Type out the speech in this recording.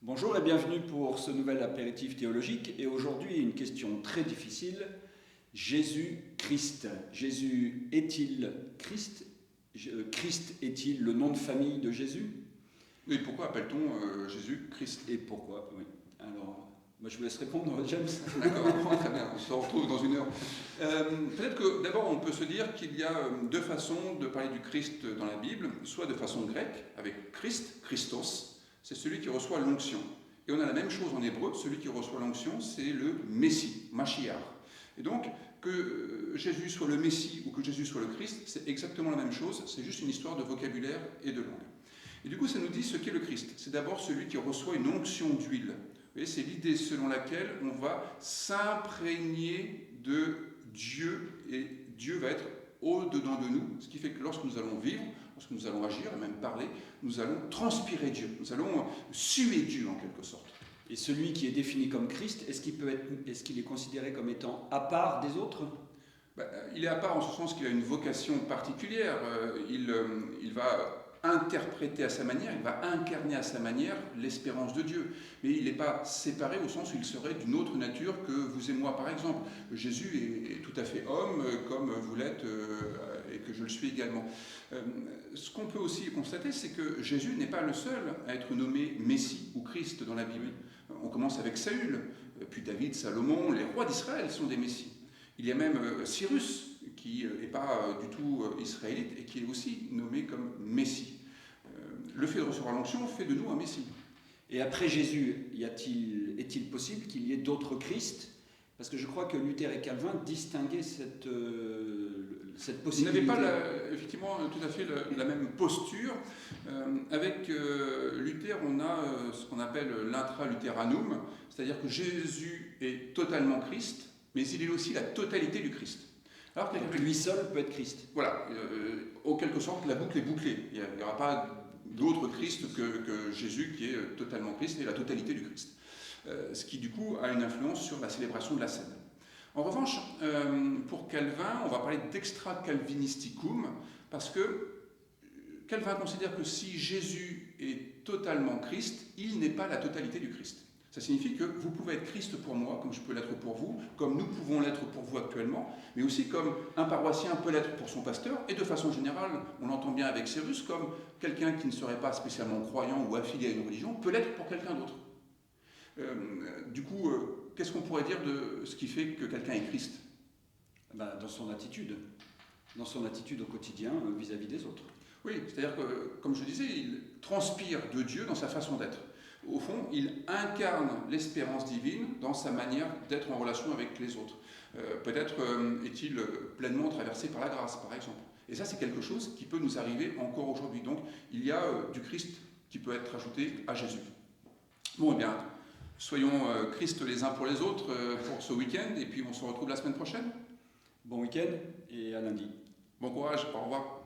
Bonjour et bienvenue pour ce nouvel apéritif théologique. Et aujourd'hui, une question très difficile. Jésus-Christ. Jésus est-il Christ? Christ est-il le nom de famille de Jésus? Oui, pourquoi appelle-t-on Jésus Christ? Et pourquoi? Oui. Alors, moi je vous laisse répondre, James. D'accord, très bien, on se retrouve dans une heure. Peut-être que d'abord on peut se dire qu'il y a deux façons de parler du Christ dans la Bible, soit de façon grecque, avec Christ, Christos, c'est celui qui reçoit l'onction. Et on a la même chose en hébreu, celui qui reçoit l'onction, c'est le Messie, Mashiach. Et donc, que Jésus soit le Messie ou que Jésus soit le Christ, c'est exactement la même chose, c'est juste une histoire de vocabulaire et de langue. Et du coup, ça nous dit ce qu'est le Christ. C'est d'abord celui qui reçoit une onction d'huile. Vous voyez, c'est l'idée selon laquelle on va s'imprégner de Dieu et Dieu va être au-dedans de nous, ce qui fait que lorsque nous allons vivre, lorsque nous allons agir et même parler, nous allons transpirer Dieu, nous allons suer Dieu en quelque sorte. Et celui qui est défini comme Christ, est-ce qu'il est considéré comme étant à part des autres? Il est à part en ce sens qu'il a une vocation particulière. Il va interpréter à sa manière, il va incarner à sa manière l'espérance de Dieu. Mais il n'est pas séparé au sens où il serait d'une autre nature que vous et moi, par exemple. Jésus est tout à fait homme, comme vous l'êtes et que je le suis également. Ce qu'on peut aussi constater, c'est que Jésus n'est pas le seul à être nommé Messie ou Christ dans la Bible. On commence avec Saül, puis David, Salomon, les rois d'Israël sont des Messies. Il y a même Cyrus, qui n'est pas du tout israélite et qui est aussi nommé comme Messie. Le fait de recevoir l'onction fait de nous un Messie. Et après Jésus, est-il possible qu'il y ait d'autres Christ? Parce que je crois que Luther et Calvin distinguaient cette possibilité. Ils n'avaient pas effectivement tout à fait la même posture. Avec Luther, on a ce qu'on appelle l'intra-luthéranum, c'est-à-dire que Jésus est totalement Christ, mais il est aussi la totalité du Christ. Alors que lui seul peut être Christ. Voilà, en quelque sorte, la boucle est bouclée. Il n'y aura pas d'autre Christ que Jésus qui est totalement Christ et la totalité du Christ. Ce qui, du coup, a une influence sur la célébration de la scène. En revanche, pour Calvin, on va parler d'extra-calvinisticum, parce que Calvin considère que si Jésus est totalement Christ, il n'est pas la totalité du Christ. Ça signifie que vous pouvez être Christ pour moi, comme je peux l'être pour vous, comme nous pouvons l'être pour vous actuellement, mais aussi comme un paroissien peut l'être pour son pasteur, et de façon générale, on l'entend bien avec Cyrus, comme quelqu'un qui ne serait pas spécialement croyant ou affilié à une religion peut l'être pour quelqu'un d'autre. Du coup, qu'est-ce qu'on pourrait dire de ce qui fait que quelqu'un est Christ? Dans son attitude au quotidien vis-à-vis des autres. Oui, c'est-à-dire que, comme je disais, il transpire de Dieu dans sa façon d'être. Au fond, il incarne l'espérance divine dans sa manière d'être en relation avec les autres. Peut-être est-il pleinement traversé par la grâce, par exemple. Et ça, c'est quelque chose qui peut nous arriver encore aujourd'hui. Donc, il y a du Christ qui peut être ajouté à Jésus. Bon, eh bien, soyons Christ les uns pour les autres pour ce week-end, et puis on se retrouve la semaine prochaine. Bon week-end et à lundi. Bon courage, au revoir.